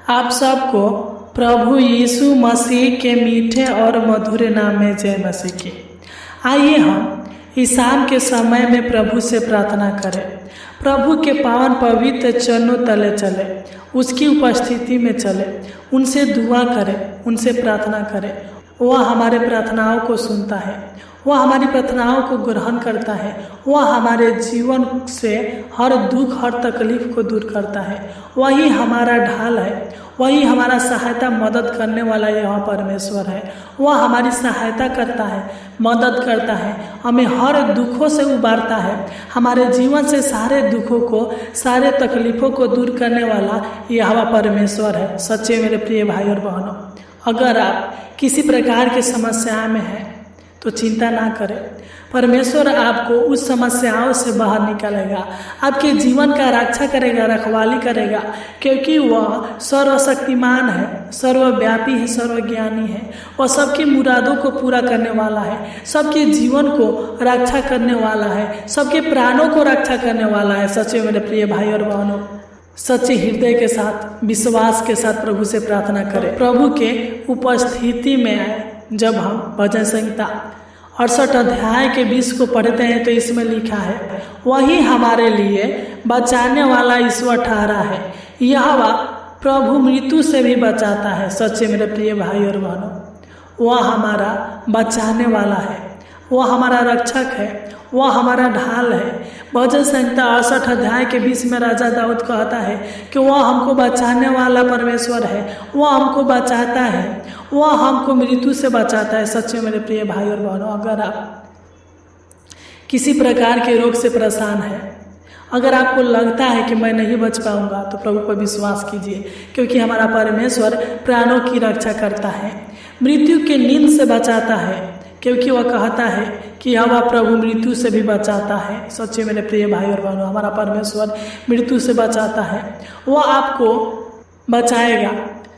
आप सबको प्रभु यीशु मसीह के मीठे और मधुर नाम में जय मसीह की। आइए हम इस शाम के समय में प्रभु से प्रार्थना करें। प्रभु के पावन पवित्र चरणों तले चले, उसकी उपस्थिति में चले, उनसे दुआ करें, उनसे प्रार्थना करें। वह हमारे प्रार्थनाओं को सुनता है, वह हमारी प्रार्थनाओं को ग्रहण करता है, वह हमारे जीवन से हर दुख हर तकलीफ को दूर करता है। वही हमारा ढाल है, वही हमारा सहायता मदद करने वाला यह परमेश्वर है। वह हमारी सहायता करता है, मदद करता है, हमें हर दुखों से उबारता है। हमारे जीवन से सारे दुखों को, सारे तकलीफ़ों को दूर करने वाला यह परमेश्वर है। सच्चे मेरे प्रिय भाई और बहनों, अगर आप किसी प्रकार की समस्या में हैं तो चिंता ना करें, परमेश्वर आपको उस समस्याओं से बाहर निकालेगा, आपके जीवन का रक्षा करेगा, रखवाली करेगा, क्योंकि वह सर्वशक्तिमान है, सर्वव्यापी है, सर्वज्ञानी है। वह सबकी मुरादों को पूरा करने वाला है, सबके जीवन को रक्षा करने वाला है, सबके प्राणों को रक्षा करने वाला है। सच्चे मेरे प्रिय भाई और बहनों, सच्चे हृदय के साथ, विश्वास के साथ प्रभु से प्रार्थना करें। प्रभु के उपस्थिति में आए। जब हम भजन संहिता 68 अध्याय के 20 को पढ़ते हैं तो इसमें लिखा है, वही हमारे लिए बचाने वाला ईश्वर ठहरा है, यहोवा प्रभु मृत्यु से भी बचाता है। सच्चे मेरे प्रिय भाई और बहनों, वह हमारा बचाने वाला है, वह हमारा रक्षक है, वह हमारा ढाल है। भजन संहिता 68 अध्याय के 20 में राजा दाऊद कहता है कि वह हमको बचाने वाला परमेश्वर है, वह हमको बचाता है, वह हमको मृत्यु से बचाता है। सच्चे मेरे प्रिय भाई और बहनों, अगर आप किसी प्रकार के रोग से परेशान हैं, अगर आपको लगता है कि मैं नहीं बच पाऊंगा, तो प्रभु पर विश्वास कीजिए, क्योंकि हमारा परमेश्वर प्राणों की रक्षा करता है, मृत्यु के नींद से बचाता है, क्योंकि वह कहता है कि यहोवा प्रभु मृत्यु से भी बचाता है। सच्चे मेरे प्रिय भाई और बहनों, हमारा परमेश्वर मृत्यु से बचाता है, वह आपको बचाएगा,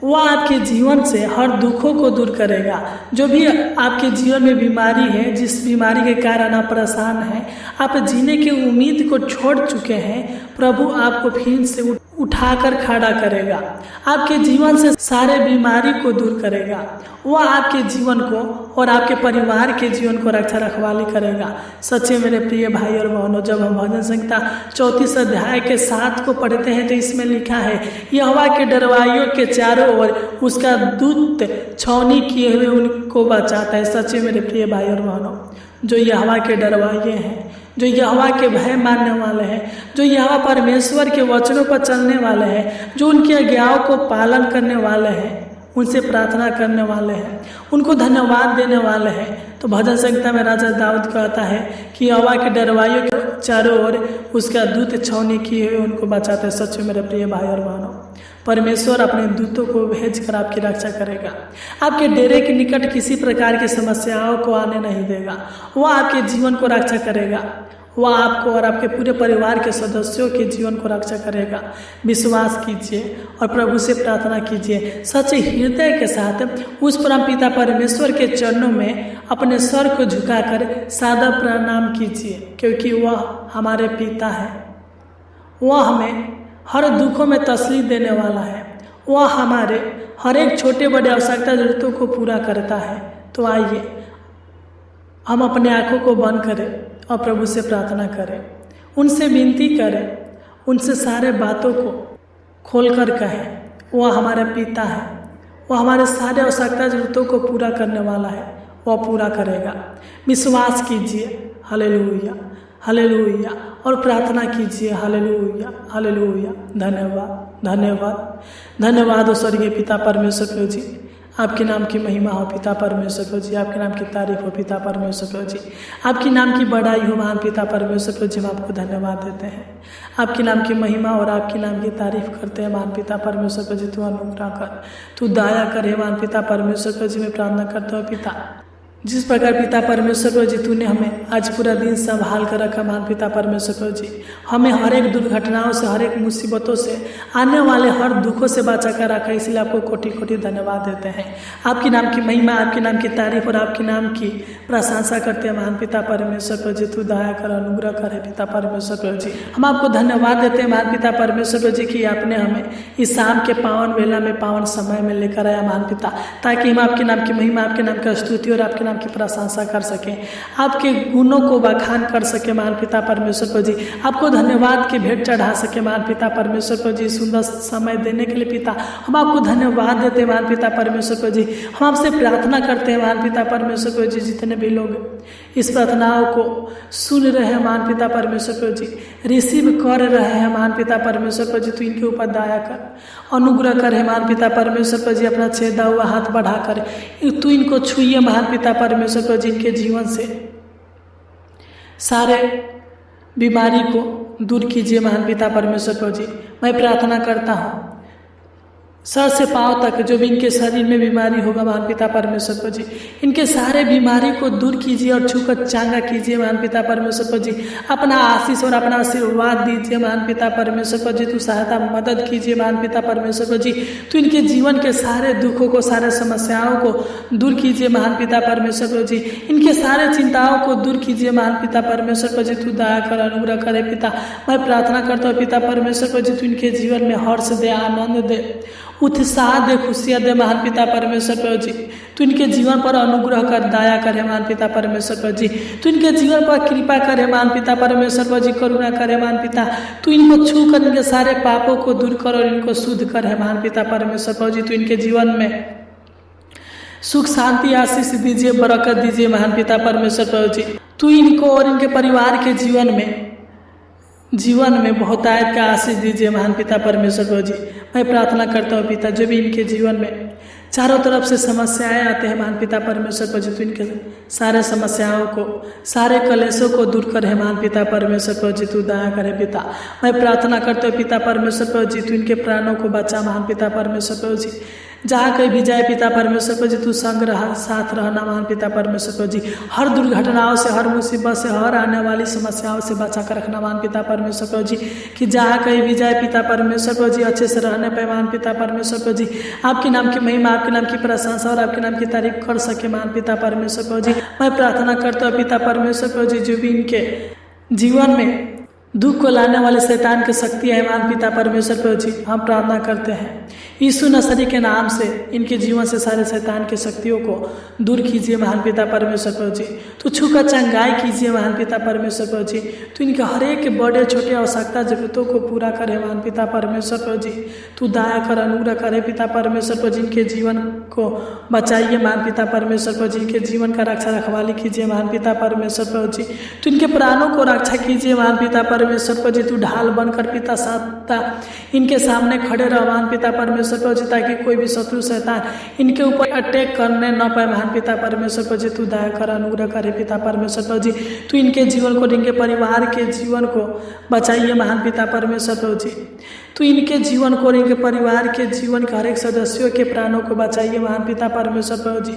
वह आपके जीवन से हर दुखों को दूर करेगा। जो भी आपके जीवन में बीमारी है, जिस बीमारी के कारण आप परेशान हैं, आप जीने की उम्मीद को छोड़ चुके हैं, प्रभु आपको फिर से उठाकर खड़ा करेगा, आपके जीवन से सारे बीमारी को दूर करेगा। वह आपके जीवन को और आपके परिवार के जीवन को रक्षा रखवाली करेगा। सच्चे मेरे प्रिय भाई और बहनों, जब हम भजन संहिता 34 अध्याय के 7 को पढ़ते हैं तो इसमें लिखा है, यहोवा के डरवाइयों के चारों ओर उसका दूत छावनी किए हुए उनको बचाता है। सच्चे मेरे प्रिय भाई और बहनों, जो यहोवा के डरवाइए हैं, जो यहोवा के भय मानने वाले हैं, जो यहोवा परमेश्वर के वचनों पर चलने वाले हैं, जो उनकी आज्ञाओं को पालन करने वाले हैं, उनसे प्रार्थना करने वाले हैं, उनको धन्यवाद देने वाले हैं। तो भजन संहिता में राजा दाऊद कहता है कि यहोवा के डरवाइयों के चारों ओर उसका दूत छावनी किए हुए उनको बचाता है। सच मेरे प्रिय भाई और बहनों, परमेश्वर अपने दूतों को भेजकर आपकी रक्षा करेगा, आपके डेरे के निकट किसी प्रकार की समस्याओं को आने नहीं देगा। वह आपके जीवन को रक्षा करेगा, वह आपको और आपके पूरे परिवार के सदस्यों के जीवन को रक्षा करेगा। विश्वास कीजिए और प्रभु से प्रार्थना कीजिए, सच्चे हृदय के साथ उस परमपिता परमेश्वर के चरणों में अपने सर को झुकाकर सादा प्रणाम कीजिए, क्योंकि वह हमारे पिता है, वह हमें हर दुखों में तसल्ली देने वाला है, वह हमारे हर एक छोटे बड़े आवश्यकता जरूरतों को पूरा करता है। तो आइए हम अपने आंखों को बंद करें और प्रभु से प्रार्थना करें, उनसे विनती करें, उनसे सारे बातों को खोलकर कहें। वह हमारा पिता है, वह हमारे सारे आवश्यकता जरूरतों को पूरा करने वाला है, वह पूरा करेगा। विश्वास कीजिए, हालेलुया हालेलुया, और प्रार्थना कीजिए, हालेलुया हालेलुया। धन्यवाद धन्यवाद धन्यवाद स्वर्गीय पिता परमेश्वर जी, आपके नाम की महिमा हो पिता परमेश्वर जी, आपके नाम की तारीफ हो पिता परमेश्वर जी, आपके नाम की बड़ाई हो महान पिता परमेश्वर जी। हम आपको धन्यवाद देते हैं, आपके नाम की महिमा और आपके नाम की तारीफ करते हैं महान पिता परमेश्वर जी। तू अनुग्रह कर, तू दया कर हे महान पिता परमेश्वर जी। मैं प्रार्थना करता हूँ पिता, जिस प्रकार पिता परमेश्वर प्रभु जी तूने हमें आज पूरा दिन संभाल कर रखा महान पिता परमेश्वर प्रभु जी, हमें हर एक दुर्घटनाओं से, हर एक मुसीबतों से, आने वाले हर दुखों से बचा कर रखा, इसलिए आपको कोटि कोटि धन्यवाद देते हैं। आपके नाम की महिमा, आपके नाम की तारीफ और आपके नाम की प्रशंसा करते हैं महान पिता परमेश्वर प्रभु जी। तू दया कर, अनुग्रह करे पिता परमेश्वर प्रभु जी। हम आपको धन्यवाद देते हैं महान पिता परमेश्वर प्रभु जी कि आपने हमें इस शाम के पावन वेला में, पावन समय में लेकर आया महान पिता, ताकि हम आपके नाम की महिमा, आपके नाम की स्तुति और आपके नाम की प्रशंसा कर सकें, आपके गुणों को बखान कर सके महान पिता परमेश्वर प्रभु जी। आपको धन्यवाद की भेंट चढ़ा सके महान पिता परमेश्वर प्रभु जी। सुंदर समय देने के लिए पिता हम आपको धन्यवाद देते हैं महान पिता परमेश्वर प्रभु जी। हम आपसे प्रार्थना करते हैं महान पिता परमेश्वर प्रभु जी, जितने भी लोग इस प्रार्थनाओं को सुन रहे हैं महान पिता परमेश्वर प्रभु जी, रिसीव कर रहे हैं महान पिता परमेश्वर प्रभु जी, तू इनके ऊपर दया कर, अनुग्रह करे महान पिता परमेश्वर प्रभु जी। अपना छेदा हुआ हाथ बढ़ा कर तू इनको छुइए महान पिता परमेश्वर प्रभु जी। इनके जीवन से सारे बीमारी को दूर कीजिए महान पिता परमेश्वर प्रभु जी। मैं प्रार्थना करता हूँ सर से पांव तक जो भी इनके शरीर में बीमारी होगा महान पिता परमेश्वर प्रभु जी, इनके सारे बीमारी को दूर कीजिए और छूकर चांगा कीजिए महान पिता परमेश्वर प्रभु जी। अपना आशीष और अपना आशीर्वाद दीजिए महान पिता परमेश्वर प्रभु जी। तू सहायता मदद कीजिए महान पिता परमेश्वर प्रभु जी। तू इनके जीवन के सारे दुखों को, सारे समस्याओं को दूर कीजिए महान पिता परमेश्वर प्रभु जी। इनके सारे चिंताओं को दूर कीजिए महान पिता परमेश्वर प्रभु जी। तू दया कर, अनुग्रह करे पिता। मैं प्रार्थना करता हूँ पिता परमेश्वर प्रभु जी, तू इनके जीवन में हर्ष दे, आनंद दे, उत्साह दे, खुशियाँ दे महान पिता परमेश्वर प्रभु जी। तू इनके जीवन पर अनुग्रह कर, दया करे महान पिता परमेश्वर प्रभु जी। तू इनके जीवन पर कृपा करे महान पिता परमेश्वर प्रभु जी, करुणा करे महान पिता। तू इनको छू कर इनके सारे पापों को दूर कर और इनको शुद्ध करे महान पिता परमेश्वर प्रभु जी। तू इनके जीवन में सुख, शांति, आशीष दीजिए, बरकत दीजिए महान पिता परमेश्वर प्रभु जी। तू इनको और इनके परिवार के जीवन में बहुतायत का आशीष दीजिए महान पिता परमेश्वर प्रभु जी। मैं प्रार्थना करता हूँ पिता, जो भी इनके जीवन में चारों तरफ से समस्याएं आते हैं महान पिता परमेश्वर प्रभु जी, तो इनके सारे समस्याओं को, सारे कलेशों को दूर करे महान पिता परमेश्वर प्रभु जी। तू दया करे पिता। मैं प्रार्थना करते हो पिता परमेश्वर प्रभु जी, तू इनके प्राणों को बचा महान पिता परमेश्वर प्रभु जी। जहाँ कहीं भी जाए पिता परमेश्वर प्रभु जी, तू संग रहा, साथ रहना महान पिता परमेश्वर प्रभु जी। हर दुर्घटनाओं से, हर मुसीबत से, हर आने वाली समस्याओं से बचा कर रखना महान पिता परमेश्वर प्रभु जी। कि जहाँ कहीं भी जाए पिता परमेश्वर प्रभु जी, अच्छे से रहने पे महान पिता परमेश्वर प्रभु जी। आपके नाम की महिमा, आपके नाम की प्रशंसा और आपके नाम की तारीफ कर सके महान पिता परमेश्वर प्रभु जी। मैं प्रार्थना करता हूँ पिता परमेश्वर प्रभु जी, जो भी इनके जीवन में दुख को लाने वाले शैतान की शक्तियाँ है महान पिता परमेश्वर प्रभु जी, हम प्रार्थना करते हैं यीशु नसरी के नाम से इनके जीवन से सारे शैतान की शक्तियों को दूर कीजिए महान पिता परमेश्वर प्रभु जी। तो छूकर चंगाई कीजिए महान पिता परमेश्वर प्रभु जी। तो इनके हर एक बड़े छोटे आवश्यकता जरूरतों को पूरा करे महान पिता परमेश्वर प्रभु जी। तू दया कर, अनुग्रह करे पिता परमेश्वर प्रभु जी। इनके जीवन को बचाइए महान पिता परमेश्वर प्रभु जी। इनके जीवन का रक्षा रखवाली कीजिए महान पिता परमेश्वर प्रभु जी। तो इनके प्राणों को रक्षा कीजिए महान पिता परमेश्वर प्रभु जी। तू ढाल बनकर पिता सत्ता इनके सामने खड़े रहो महान पिता परमेश्वर प्रभु जी, ताकि कोई भी शत्रु शैतान इनके ऊपर अटैक करने न पाए महान पिता परमेश्वर प्रभु जी। तू दया कर, अनुग्रह करे पिता परमेश्वर प्रभु जी। तू इनके जीवन को, इनके परिवार के जीवन को बचाइए महान पिता परमेश्वर प्रभु जी। तो इनके जीवन को, इनके परिवार के जीवन के हर एक सदस्यों के प्राणों को बचाइए महान पिता परमेश्वर प्रभु जी।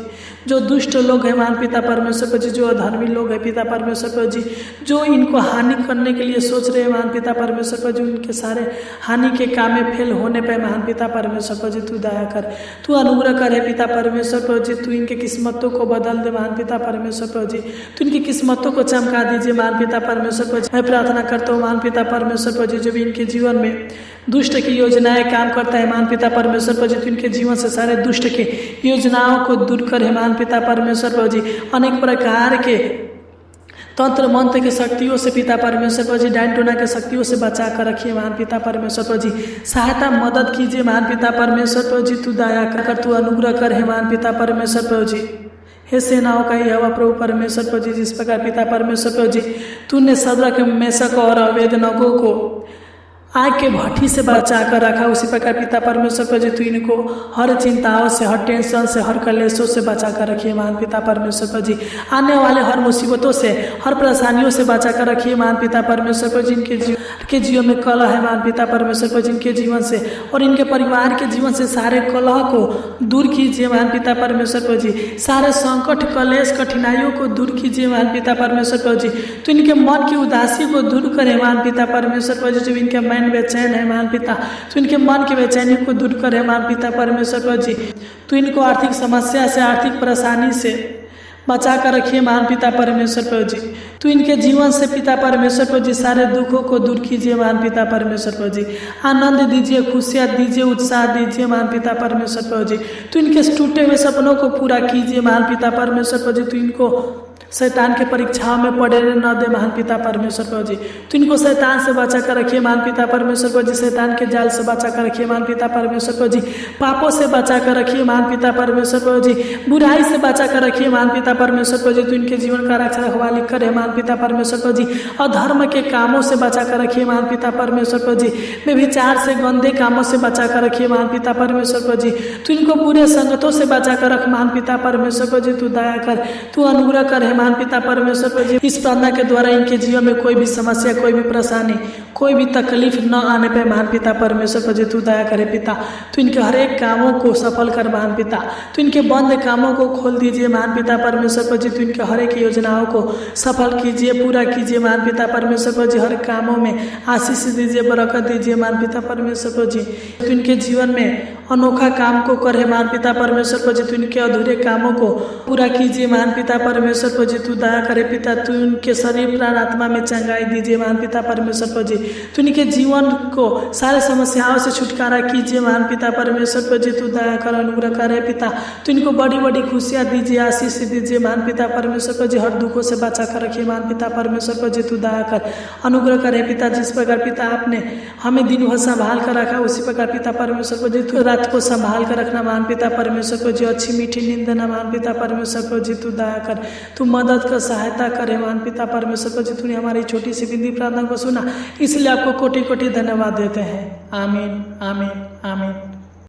जो दुष्ट लोग हैं महान पिता परमेश्वर प्रभु जी, जो अधर्मी लोग हैं पिता परमेश्वर प्रभु जी, जो इनको हानि करने के लिए सोच रहे हैं महान पिता परमेश्वर प्रभु जी, उनके सारे हानि के काम में फेल होने पर महान पिता परमेश्वर प्रभु जी तू दया कर, तू अनुग्रह करे पिता परमेश्वर प्रभु जी। तू इनके किस्मतों को बदल दे महान पिता परमेश्वर प्रभु जी। तू इनकी किस्मतों को चमका दीजिए महान पिता परमेश्वर प्रभु जी। मैं प्रार्थना करता हूँ महान पिता परमेश्वर प्रभु जी, जो भी इनके जीवन में दुष्ट की योजनाएं काम करता है महान पिता परमेश्वर प्रभु जी, तो इनके जीवन से सारे दुष्ट के योजनाओं को दूर करे महान पिता परमेश्वर प्रभु जी। अनेक प्रकार के तंत्र मंत्र की शक्तियों से पिता परमेश्वर प्रभु जी, डायन टोना के शक्तियों से बचा कर रखिए महान पिता परमेश्वर प्रभु जी। सहायता मदद कीजिए महान पिता परमेश्वर प्रभु जी। तू दया कर, तू अनुग्रह कर महान पिता परमेश्वर प्रभु जी। हे सेनाओं का यहोवा प्रभु परमेश्वर प्रभु जी, जिस प्रकार पिता परमेश्वर प्रभु जी तूने सदरक, मेशक और अबेदनगो को आग के भट्ठी से बचा कर रखा। उसी प्रकार पिता परमेश्वर पर जी तू इनको हर चिंताओं से, हर टेंशन से, हर कलेशों से बचा कर रखिए महान पिता परमेश्वर पर जी। आने वाले हर मुसीबतों से, हर परेशानियों से बचा कर रखिए महान पिता परमेश्वर पर। जिनके जीवन में कलह है महान पिता परमेश्वर पर, जिनके जीवन से और इनके परिवार के जीवन से सारे कलह को दूर कीजिए महान पिता परमेश्वर पर जी। सारे संकट, कलेश, कठिनाइयों को दूर कीजिए महान पिता परमेश्वर पर जी। तो इनके मन की उदासी को दूर करे महान पिता परमेश्वर पर जी। जो इनके मन बेचैन है महान पिता, तो इनके मन की बेचैनी को दूर करे महान पिता परमेश्वर पर जी। तो इनको आर्थिक समस्या से, आर्थिक परेशानी से बचा कर रखिए महान पिता परमेश्वर पर जी। तो इनके जीवन से पिता परमेश्वर पर जी सारे दुखों को दूर कीजिए महान पिता परमेश्वर पर जी। आनंद दीजिए, खुशियाँ दीजिए, उत्साह दीजिए महान पिता परमेश्वर पर जी। तो इनके टूटे हुए सपनों को पूरा कीजिए महान पिता परमेश्वर पर जी। तो इनको शैतान के परीक्षाओं में पड़े न दे महान पिता परमेश्वर पर जी। तो इनको शैतान से बचा कर रखिए महान पिता परमेश्वर पर जी। शैतान के जाल से बचा कर रखिए महान पिता परमेश्वर पर जी। पापों से बचा कर रखिए महान पिता परमेश्वर पर जी। बुराई से बचा कर रखिए महान पिता परमेश्वर पर जी। तो इनके जीवन का रक्षा रखवाली करे महान पिता परमेश्वर पर जी। और धर्म के कामों से बचा कर रखिए महान पिता परमेश्वर पर जी। व्यभिचार से, गंदे कामों से बचा कर रखिए महान पिता परमेश्वर पर जी। तो इनको बुरे संगतों से बचा कर रख महान पिता परमेश्वर पर जी। तू दया कर, तू अनुग्रह कर महान पिता परमेश्वर पर जी। इस प्रार्थना के द्वारा इनके जीवन में कोई भी समस्या, कोई भी परेशानी, कोई भी तकलीफ न आने पे महान पिता परमेश्वर पर जी तू दया करे पिता। तो इनके हर एक कामों को सफल कर महान पिता। तो इनके बंद कामों को खोल दीजिए महान पिता परमेश्वर पर जी। तो इनके हर एक योजनाओं को सफल कीजिए, पूरा कीजिए महान पिता परमेश्वर पर जी। हर कामों में आशीष दीजिए, बरकत दीजिए महान पिता परमेश्वर पर जी। तो इनके जीवन में अनोखा काम को करे महान पिता परमेश्वर पर जी। तो इनके अधूरे कामों को पूरा कीजिए महान पिता परमेश्वर पर जी। तू दया करे पिता। तू उनके शरीर, प्राण, आत्मा में चंगाई दीजिए महान पिता परमेश्वर पर जी। तो इनके जीवन को सारे समस्याओं से छुटकारा कीजिए महान पिता परमेश्वर पर जी। तू दया कर, अनुग्रह करे पिता। तो इनको बड़ी बड़ी खुशियाँ दीजिए, आशीष दीजिए महान पिता परमेश्वर पर जी। हर दुखों से बचा कर रखिए महान पिता परमेश्वर पर जी। तू दया कर, अनुग्रह करे पिता। जिस प्रकार पिता आपने हमें दिन भर संभाल कर रखा, उसी प्रकार पिता परमेश्वर पर जी तू रात को संभाल कर रखना महान पिता परमेश्वर पर जी। अच्छी मीठी नींद देना महान पिता परमेश्वर पर जी। तू दया कर, तू मदद कर, सहायता करे महान पिता परमेश्वर पर जी। तूने हमारी छोटी सी विनती प्रार्थना को सुना, इसलिए आपको कोटि कोटि धन्यवाद देते हैं। आमीन, आमीन, आमीन।